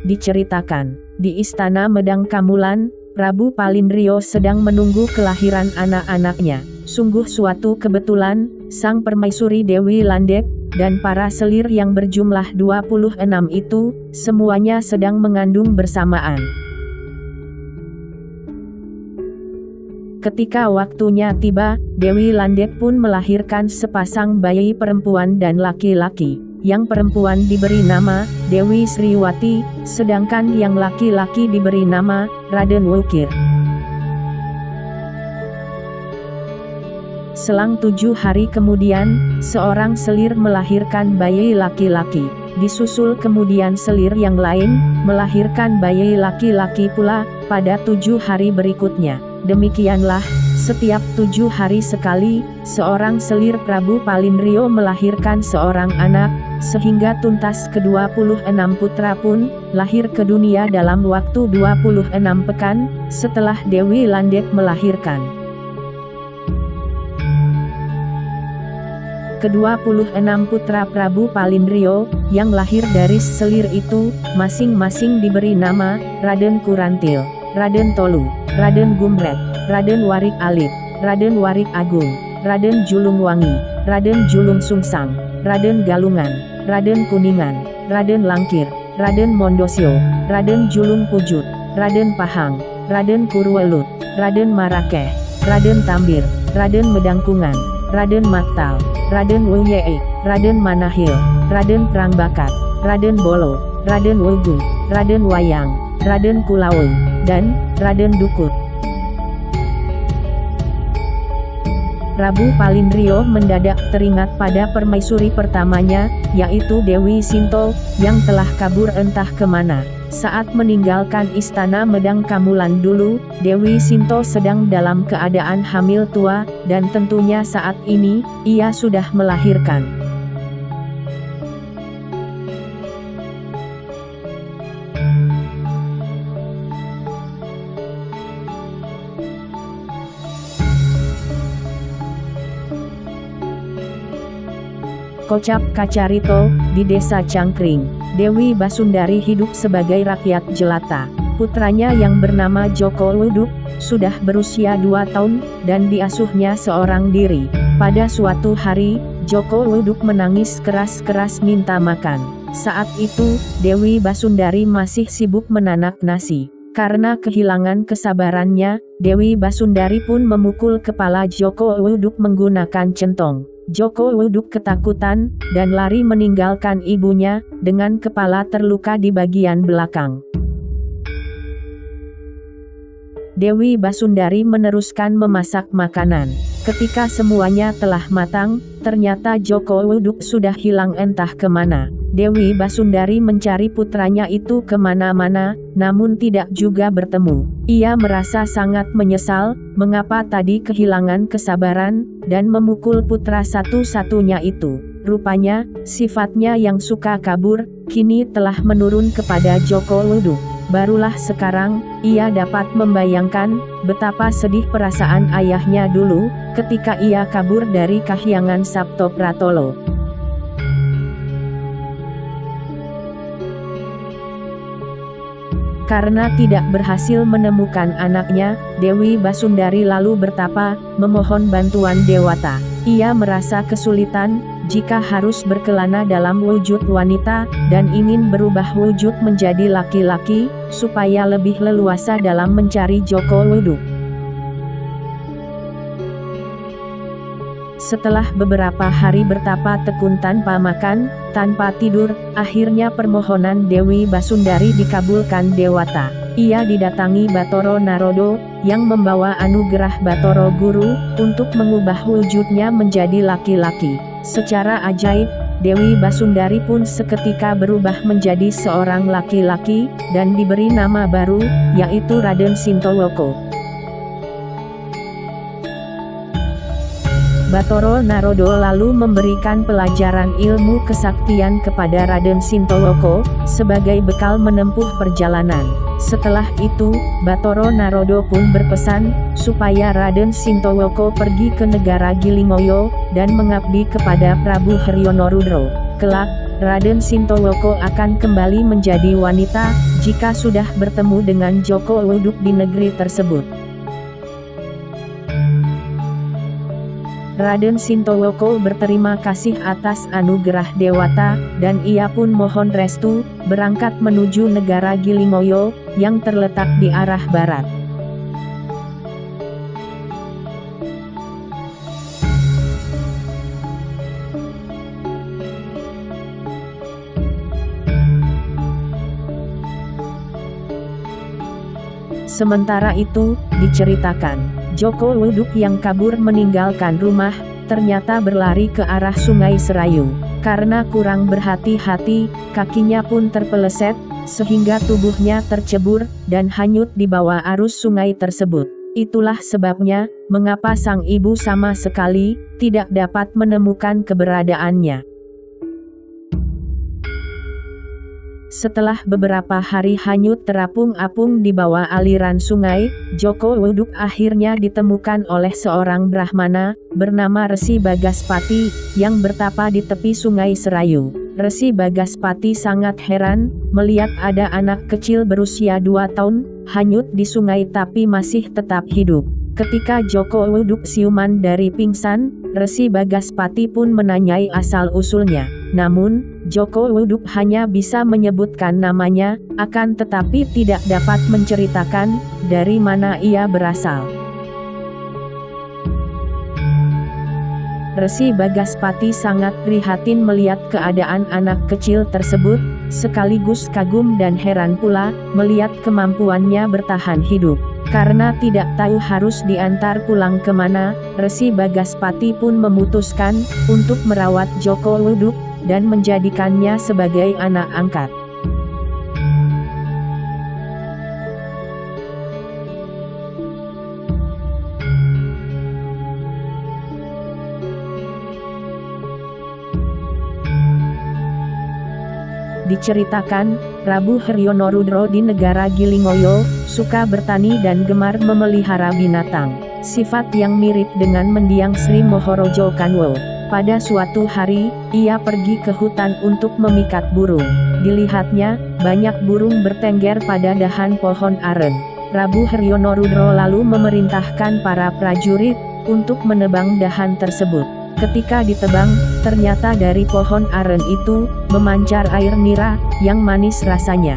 diceritakan, di Istana Medang Kamulan, Prabu Palindrio sedang menunggu kelahiran anak-anaknya. Sungguh suatu kebetulan, sang permaisuri Dewi Landep, dan para selir yang berjumlah 26 itu, semuanya sedang mengandung bersamaan. Ketika waktunya tiba, Dewi Landep pun melahirkan sepasang bayi perempuan dan laki-laki. Yang perempuan diberi nama Dewi Sriwati, sedangkan yang laki-laki diberi nama Raden Wukir. Selang 7 hari kemudian, seorang selir melahirkan bayi laki-laki. Disusul kemudian selir yang lain, melahirkan bayi laki-laki pula, pada 7 hari berikutnya. Demikianlah, setiap 7 hari sekali, seorang selir Prabu Palindrio melahirkan seorang anak, sehingga tuntas ke-26 putra pun, lahir ke dunia dalam waktu 26 pekan, setelah Dewi Landep melahirkan. Ke-26 putra Prabu Palindrio, yang lahir dari selir itu, masing-masing diberi nama, Raden Kurantil, Raden Tolu, Raden Gumret, Raden Warik Alit, Raden Warik Agung, Raden Julungwangi, Raden Julung Sungsang, Raden Galungan, Raden Kuningan, Raden Langkir, Raden Mondosyo, Raden Julung Pujut, Raden Pahang, Raden Kurwelut, Raden Marakeh, Raden Tambir, Raden Medangkungan, Raden Maktal, Raden Wuyei, Raden Manahil, Raden Prangbakat, Raden Bolo, Raden Wugu, Raden Wayang, Raden Kulawu, dan Raden Dukut. Prabu Palindrio mendadak teringat pada permaisuri pertamanya, yaitu Dewi Sinto, yang telah kabur entah kemana. Saat meninggalkan Istana Medang Kamulan dulu, Dewi Sinto sedang dalam keadaan hamil tua, dan tentunya saat ini, ia sudah melahirkan. Kocap Kacarito, di Desa Cangkring, Dewi Basundari hidup sebagai rakyat jelata. Putranya yang bernama Joko Wuduk, sudah berusia 2 tahun, dan diasuhnya seorang diri. Pada suatu hari, Joko Wuduk menangis keras-keras minta makan. Saat itu, Dewi Basundari masih sibuk menanak nasi. Karena kehilangan kesabarannya, Dewi Basundari pun memukul kepala Joko Wuduk menggunakan centong. Joko Wuduk ketakutan, dan lari meninggalkan ibunya, dengan kepala terluka di bagian belakang. Dewi Basundari meneruskan memasak makanan. Ketika semuanya telah matang, ternyata Joko Wuduk sudah hilang entah kemana. Dewi Basundari mencari putranya itu kemana-mana, namun tidak juga bertemu. Ia merasa sangat menyesal, mengapa tadi kehilangan kesabaran, dan memukul putra satu-satunya itu. Rupanya, sifatnya yang suka kabur, kini telah menurun kepada Joko Wuduk. Barulah sekarang, ia dapat membayangkan, betapa sedih perasaan ayahnya dulu, ketika ia kabur dari Kahyangan Sabto Pratolo. Karena tidak berhasil menemukan anaknya, Dewi Basundari lalu bertapa, memohon bantuan Dewata. Ia merasa kesulitan, jika harus berkelana dalam wujud wanita, dan ingin berubah wujud menjadi laki-laki, supaya lebih leluasa dalam mencari Joko Wuduk. Setelah beberapa hari bertapa tekun tanpa makan, tanpa tidur, akhirnya permohonan Dewi Basundari dikabulkan Dewata. Ia didatangi Batoro Narodo, yang membawa anugerah Batoro Guru, untuk mengubah wujudnya menjadi laki-laki. Secara ajaib, Dewi Basundari pun seketika berubah menjadi seorang laki-laki, dan diberi nama baru, yaitu Raden Sintowoko. Batoro Narodo lalu memberikan pelajaran ilmu kesaktian kepada Raden Sintowoko, sebagai bekal menempuh perjalanan. Setelah itu, Batoro Narodo pun berpesan, supaya Raden Sintowoko pergi ke negara Gilingoyo, dan mengabdi kepada Prabu Heryono Rudro. Kelak, Raden Sintowoko akan kembali menjadi wanita, jika sudah bertemu dengan Joko Wuduk di negeri tersebut. Raden Sintowoko berterima kasih atas anugerah Dewata, dan ia pun mohon restu, berangkat menuju negara Gilingoyo, yang terletak di arah barat. Sementara itu, diceritakan, Joko Wuduk yang kabur meninggalkan rumah, ternyata berlari ke arah Sungai Serayu. Karena kurang berhati-hati, kakinya pun terpeleset, sehingga tubuhnya tercebur, dan hanyut di bawah arus sungai tersebut. Itulah sebabnya, mengapa sang ibu sama sekali, tidak dapat menemukan keberadaannya. Setelah beberapa hari hanyut terapung-apung di bawah aliran sungai, Joko Wuduk akhirnya ditemukan oleh seorang Brahmana, bernama Resi Bagaspati, yang bertapa di tepi Sungai Serayu. Resi Bagaspati sangat heran, melihat ada anak kecil berusia 2 tahun, hanyut di sungai tapi masih tetap hidup. Ketika Joko Wuduk siuman dari pingsan, Resi Bagaspati pun menanyai asal-usulnya. Namun, Joko Wuduk hanya bisa menyebutkan namanya, akan tetapi tidak dapat menceritakan dari mana ia berasal. Resi Bagaspati sangat prihatin melihat keadaan anak kecil tersebut, sekaligus kagum dan heran pula, melihat kemampuannya bertahan hidup. Karena tidak tahu harus diantar pulang kemana, Resi Bagaspati pun memutuskan untuk merawat Joko Wuduk, dan menjadikannya sebagai anak angkat. Diceritakan, Prabu Hryonorudro di negara Gilingoyo, suka bertani dan gemar memelihara binatang. Sifat yang mirip dengan mendiang Sri Mohorojo Kanwo. Pada suatu hari, ia pergi ke hutan untuk memikat burung. Dilihatnya, banyak burung bertengger pada dahan pohon aren. Prabu Hryonorudro lalu memerintahkan para prajurit untuk menebang dahan tersebut. Ketika ditebang, ternyata dari pohon aren itu memancar air nira yang manis rasanya.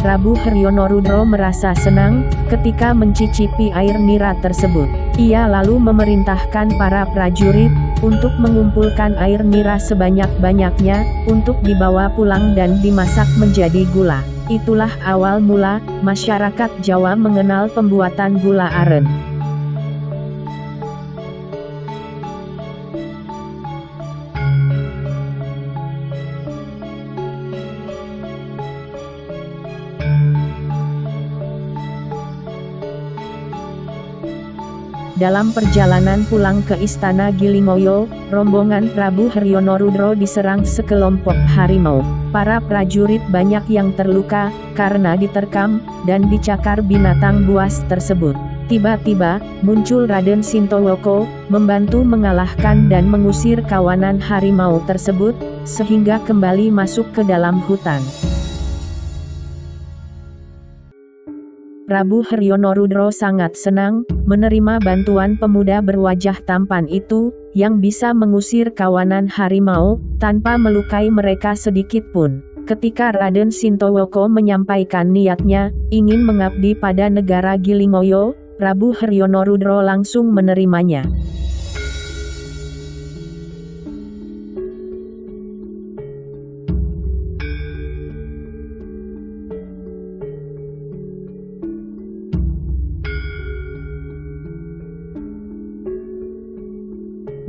Prabu Hryonorudro merasa senang ketika mencicipi air nira tersebut. Ia lalu memerintahkan para prajurit untuk mengumpulkan air nira sebanyak-banyaknya untuk dibawa pulang dan dimasak menjadi gula. Itulah awal mula masyarakat Jawa mengenal pembuatan gula aren. Dalam perjalanan pulang ke istana Gilingoyo, rombongan Prabu Hryonorudro diserang sekelompok harimau. Para prajurit banyak yang terluka, karena diterkam, dan dicakar binatang buas tersebut. Tiba-tiba, muncul Raden Sintowoko, membantu mengalahkan dan mengusir kawanan harimau tersebut, sehingga kembali masuk ke dalam hutan. Prabu Hryonorudro sangat senang menerima bantuan pemuda berwajah tampan itu, yang bisa mengusir kawanan harimau, tanpa melukai mereka sedikit pun. Ketika Raden Sintowoko menyampaikan niatnya, ingin mengabdi pada negara Gilingoyo, Prabu Hryonorudro langsung menerimanya.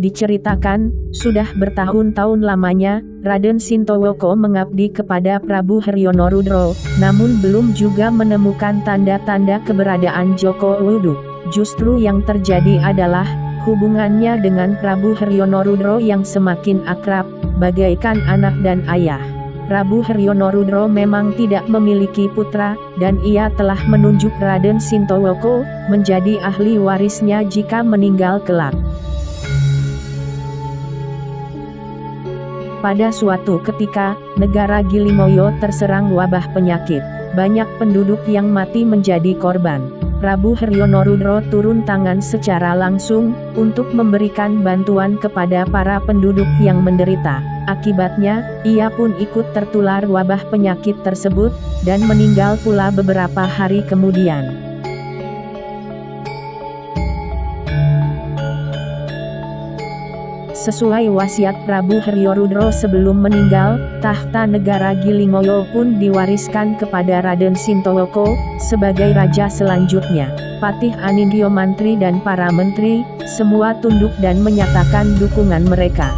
Diceritakan, sudah bertahun-tahun lamanya, Raden Sintowoko mengabdi kepada Prabu Hryonorudro, namun belum juga menemukan tanda-tanda keberadaan Joko Wuduk. Justru yang terjadi adalah, hubungannya dengan Prabu Hryonorudro yang semakin akrab, bagaikan anak dan ayah. Prabu Hryonorudro memang tidak memiliki putra, dan ia telah menunjuk Raden Sintowoko menjadi ahli warisnya jika meninggal kelak. Pada suatu ketika, negara Gilimoyo terserang wabah penyakit. Banyak penduduk yang mati menjadi korban. Prabu Hryonorudro turun tangan secara langsung, untuk memberikan bantuan kepada para penduduk yang menderita. Akibatnya, ia pun ikut tertular wabah penyakit tersebut, dan meninggal pula beberapa hari kemudian. Sesuai wasiat Prabu Hryorudro sebelum meninggal, tahta negara Gilimoyo pun diwariskan kepada Raden Sintowoko, sebagai raja selanjutnya. Patih Anindyo Mantri dan para menteri, semua tunduk dan menyatakan dukungan mereka.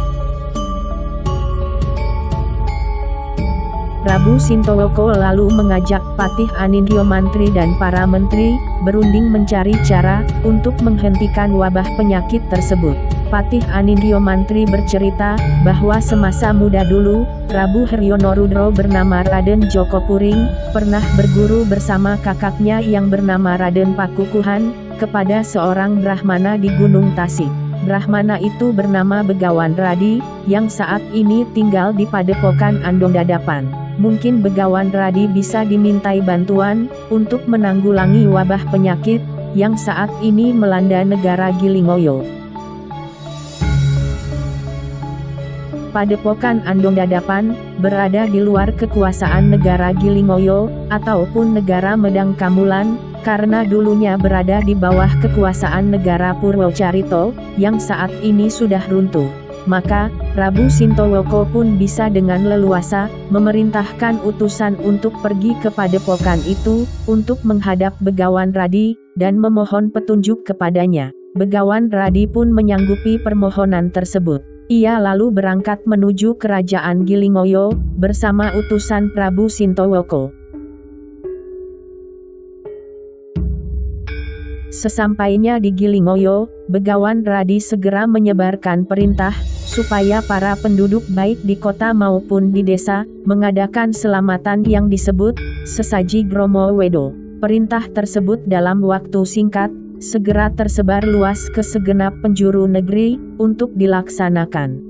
Prabu Sintowoko lalu mengajak Patih Anindyo Mantri dan para menteri, berunding mencari cara, untuk menghentikan wabah penyakit tersebut. Patih Anindyo Mantri bercerita, bahwa semasa muda dulu, Prabu Hryonorudro bernama Raden Jokopuring, pernah berguru bersama kakaknya yang bernama Raden Pakukuhan, kepada seorang Brahmana di Gunung Tasik. Brahmana itu bernama Begawan Radi, yang saat ini tinggal di Padepokan Andongdadapan. Mungkin Begawan Radi bisa dimintai bantuan, untuk menanggulangi wabah penyakit, yang saat ini melanda negara Gilimoyo. Padepokan Andongdadapan, berada di luar kekuasaan negara Gilimoyo, ataupun negara Medang Kamulan, karena dulunya berada di bawah kekuasaan negara Purwocarito, yang saat ini sudah runtuh. Maka, Prabu Sintowoko pun bisa dengan leluasa, memerintahkan utusan untuk pergi ke padepokan itu, untuk menghadap Begawan Radi, dan memohon petunjuk kepadanya. Begawan Radi pun menyanggupi permohonan tersebut. Ia lalu berangkat menuju kerajaan Gilimoyo, bersama utusan Prabu Sintowoko. Sesampainya di Gilimoyo, Begawan Radi segera menyebarkan perintah, supaya para penduduk baik di kota maupun di desa, mengadakan selamatan yang disebut, Sesaji Gromo Wedo. Perintah tersebut dalam waktu singkat, segera tersebar luas ke segenap penjuru negeri, untuk dilaksanakan.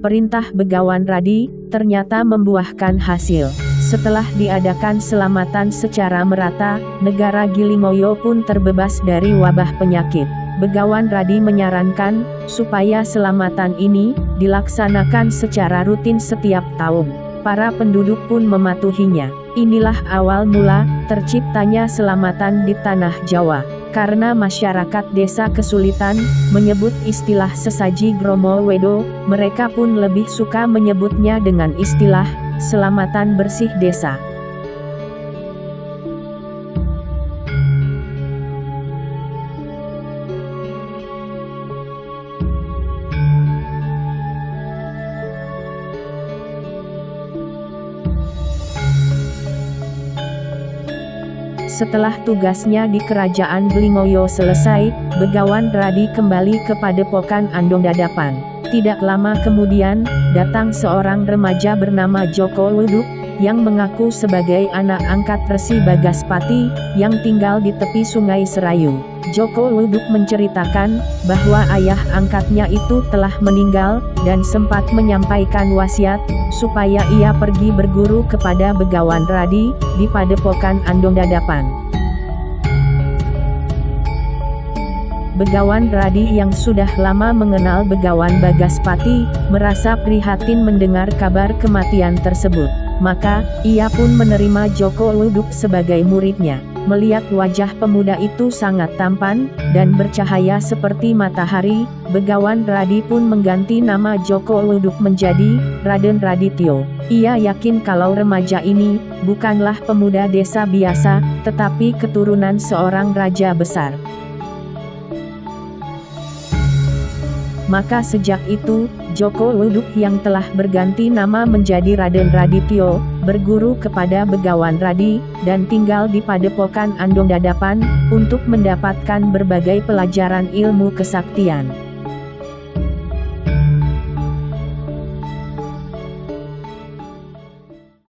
Perintah Begawan Radi, ternyata membuahkan hasil. Setelah diadakan selamatan secara merata, negara Gilimoyo pun terbebas dari wabah penyakit. Begawan Radi menyarankan, supaya selamatan ini, dilaksanakan secara rutin setiap tahun. Para penduduk pun mematuhinya. Inilah awal mula, terciptanya selamatan di tanah Jawa. Karena masyarakat desa kesulitan, menyebut istilah Sesaji Gromo Wedo, mereka pun lebih suka menyebutnya dengan istilah, selamatan bersih desa. Setelah tugasnya di kerajaan Gilimoyo selesai, Begawan Radi kembali ke Padepokan Andongdadapan. Tidak lama kemudian, datang seorang remaja bernama Joko Luduk, yang mengaku sebagai anak angkat Resi Bagaspati, yang tinggal di tepi Sungai Serayu. Joko Luduk menceritakan, bahwa ayah angkatnya itu telah meninggal, dan sempat menyampaikan wasiat, supaya ia pergi berguru kepada Begawan Radi, di Padepokan Andongdadapan. Begawan Radi yang sudah lama mengenal Begawan Bagaspati, merasa prihatin mendengar kabar kematian tersebut. Maka, ia pun menerima Joko Luduk sebagai muridnya. Melihat wajah pemuda itu sangat tampan, dan bercahaya seperti matahari, Begawan Radi pun mengganti nama Joko Luduk menjadi Raden Radityo. Ia yakin kalau remaja ini, bukanlah pemuda desa biasa, tetapi keturunan seorang raja besar. Maka sejak itu, Joko Luduk yang telah berganti nama menjadi Raden Radityo, berguru kepada Begawan Radi, dan tinggal di Padepokan Andongdadapan, untuk mendapatkan berbagai pelajaran ilmu kesaktian.